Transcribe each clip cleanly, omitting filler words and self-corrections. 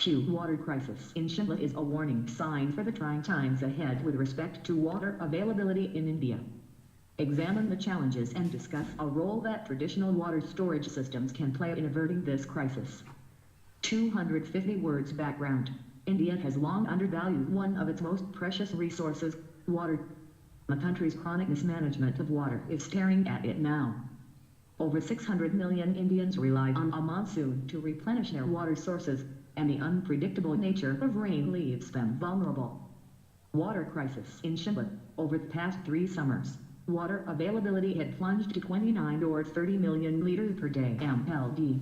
Water crisis in Shimla is a warning sign for the trying times ahead with respect to water availability in India. Examine the challenges and discuss a role that traditional water storage systems can play in averting this crisis. 250 words background. India has long undervalued one of its most precious resources, water. The country's chronic mismanagement of water is staring at it now. Over 600 million Indians rely on a monsoon to replenish their water sources, and the unpredictable nature of rain leaves them vulnerable. Water crisis in Shimla. Over the past 3 summers, water availability had plunged to 29 or 30 million liters per day (MLD).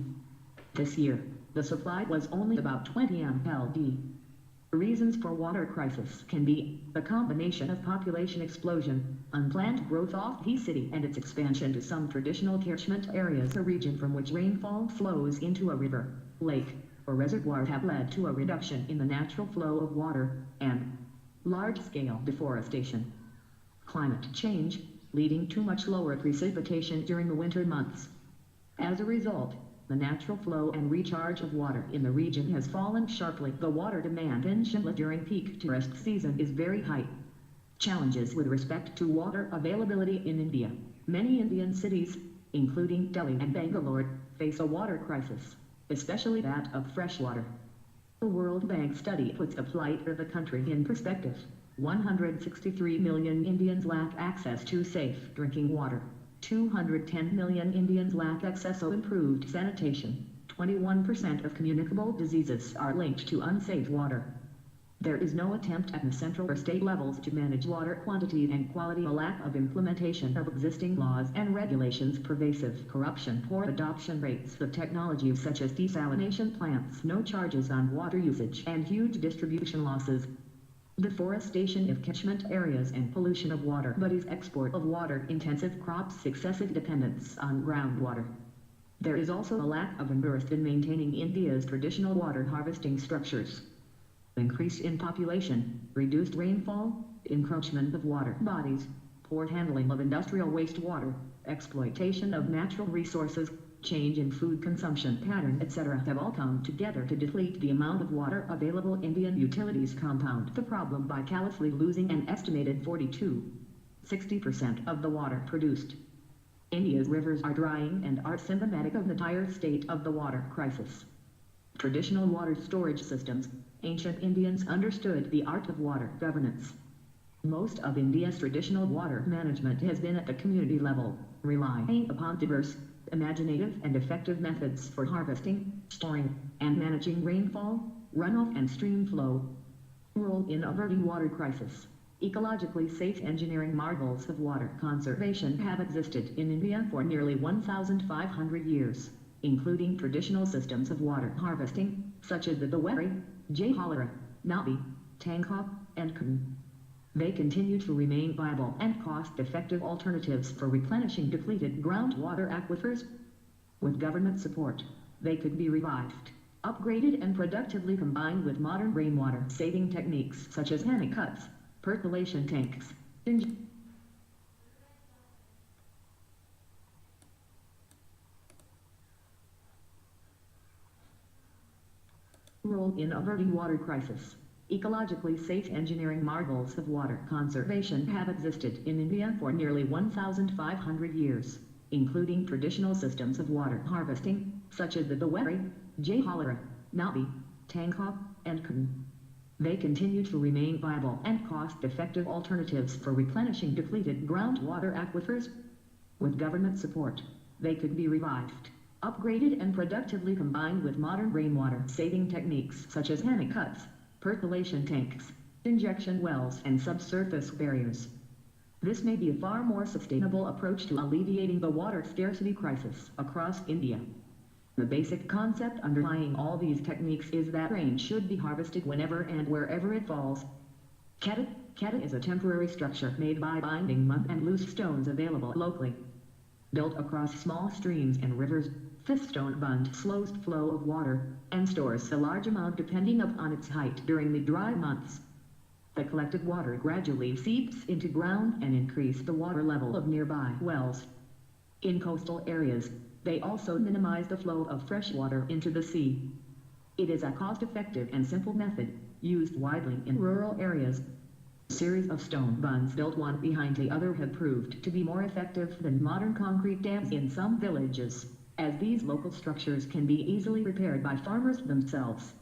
This year, the supply was only about 20 MLD. Reasons for water crisis can be the combination of population explosion, unplanned growth of the city and its expansion to some traditional catchment areas, a region from which rainfall flows into a river, lake, or reservoir have led to a reduction in the natural flow of water, and large-scale deforestation. Climate change, leading to much lower precipitation during the winter months. As a result, the natural flow and recharge of water in the region has fallen sharply. The water demand in Shimla during peak tourist season is very high. Challenges with respect to water availability in India. Many Indian cities, including Delhi and Bangalore, face a water crisis, especially that of fresh water. The World Bank study puts the plight of the country in perspective. 163 million Indians lack access to safe drinking water. 210 million Indians lack access to improved sanitation. 21% of communicable diseases are linked to unsafe water. There is no attempt at the central or state levels to manage water quantity and quality. A lack of implementation of existing laws and regulations, pervasive corruption, poor adoption rates of technologies such as desalination plants, no charges on water usage, and huge distribution losses. Deforestation of catchment areas and pollution of water bodies, export of water-intensive crops, excessive dependence on groundwater. There is also a lack of interest in maintaining India's traditional water harvesting structures. Increase in population, reduced rainfall, encroachment of water bodies, poor handling of industrial wastewater, exploitation of natural resources, change in food consumption pattern, etc. have all come together to deplete the amount of water available. Indian utilities compound the problem by callously losing an estimated 60% of the water produced. India's rivers are drying and are symptomatic of the dire state of the water crisis. Traditional water storage systems. Ancient Indians understood the art of water governance. Most of India's traditional water management has been at the community level, relying upon diverse, imaginative and effective methods for harvesting, storing, and managing rainfall, runoff and stream flow. Role in averting water crisis. Ecologically safe engineering. Marvels of water conservation have existed in India for nearly 1,500 years, including traditional systems of water harvesting, such as the Dewari, Jaihalira, Nabi, Tangkop, and Kun. They continue to remain viable and cost-effective alternatives for replenishing depleted groundwater aquifers. With government support, they could be revived, upgraded and productively combined with modern rainwater-saving techniques such as panic cuts, percolation tanks, role in averting water crisis. Ecologically safe engineering. Marvels of water conservation have existed in India for nearly 1,500 years, including traditional systems of water harvesting, such as the Dewari, Jaihalira, Nabi, Tangkop, and Kun. They continue to remain viable and cost-effective alternatives for replenishing depleted groundwater aquifers. With government support, they could be revived, upgraded and productively combined with modern rainwater-saving techniques such as panic cuts, percolation tanks, injection wells, and subsurface barriers. This may be a far more sustainable approach to alleviating the water scarcity crisis across India. The basic concept underlying all these techniques is that rain should be harvested whenever and wherever it falls. Kata is a temporary structure made by binding mud and loose stones available locally. Built across small streams and rivers, this stone bund slows the flow of water and stores a large amount depending upon its height during the dry months. The collected water gradually seeps into ground and increase the water level of nearby wells. In coastal areas, they also minimize the flow of fresh water into the sea. It is a cost-effective and simple method, used widely in rural areas. A series of stone bunds built one behind the other have proved to be more effective than modern concrete dams in some villages, as these local structures can be easily repaired by farmers themselves.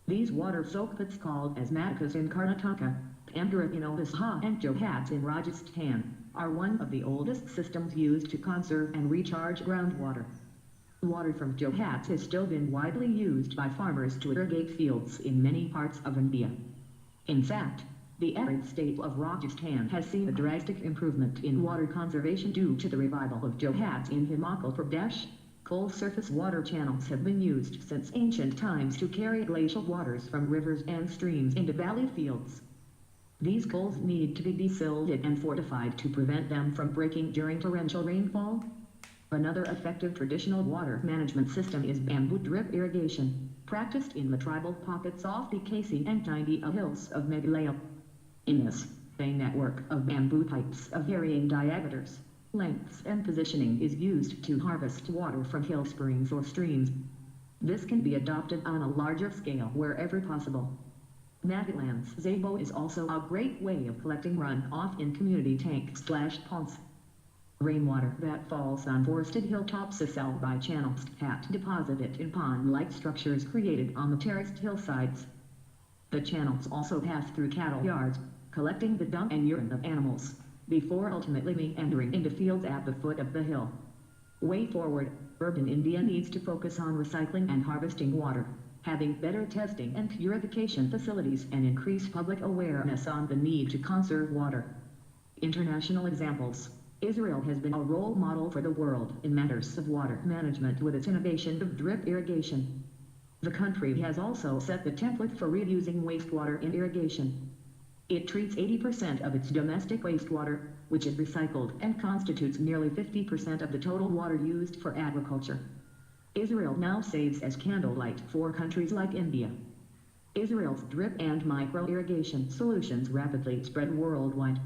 These water soak pits, called as Matakas in Karnataka, Pandura in Odisha, and Johats in Rajasthan, are one of the oldest systems used to conserve and recharge groundwater. Water from Johats has still been widely used by farmers to irrigate fields in many parts of India. In fact, the arid state of Rajasthan has seen a drastic improvement in water conservation due to the revival of Johats in Himachal Pradesh. Coal surface water channels have been used since ancient times to carry glacial waters from rivers and streams into valley fields. These coals need to be desilted and fortified to prevent them from breaking during torrential rainfall. Another effective traditional water management system is bamboo drip irrigation, practiced in the tribal pockets off the Khasi and Tindea hills of Meghalaya. In this, a network of bamboo pipes of varying diameters, lengths, and positioning is used to harvest water from hill springs or streams. This can be adopted on a larger scale wherever possible. Nagaland's Zabo is also a great way of collecting runoff in community tanks/ponds. Rainwater that falls on forested hilltops is held by channels that deposit it in pond-like structures created on the terraced hillsides. The channels also pass through cattle yards, collecting the dung and urine of animals, before ultimately meandering into fields at the foot of the hill. Way forward, urban India needs to focus on recycling and harvesting water, having better testing and purification facilities, and increase public awareness on the need to conserve water. International examples. Israel has been a role model for the world in matters of water management with its innovation of drip irrigation. The country has also set the template for reusing wastewater in irrigation. It treats 80% of its domestic wastewater, which is recycled and constitutes nearly 50% of the total water used for agriculture. Israel now saves as candlelight for countries like India. Israel's drip and micro-irrigation solutions rapidly spread worldwide.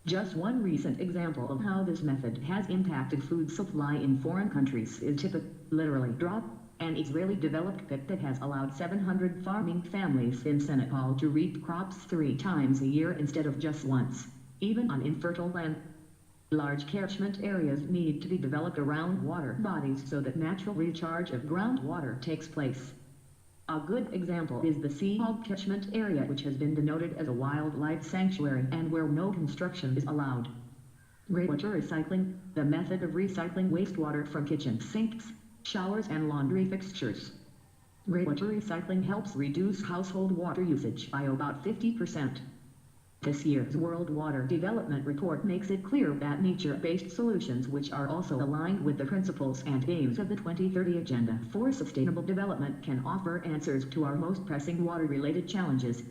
Just one recent example of how this method has impacted food supply in foreign countries is Tippit, literally drop, an Israeli-developed pit that has allowed 700 farming families in Senegal to reap crops 3 times a year instead of just once, even on infertile land. Large catchment areas need to be developed around water bodies so that natural recharge of groundwater takes place. A good example is the Seahog catchment area, which has been denoted as a wildlife sanctuary and where no construction is allowed. Greywater recycling, the method of recycling wastewater from kitchen sinks, showers, and laundry fixtures. Greywater recycling helps reduce household water usage by about 50%. This year's World Water Development Report makes it clear that nature-based solutions, which are also aligned with the principles and aims of the 2030 Agenda for Sustainable Development, can offer answers to our most pressing water-related challenges.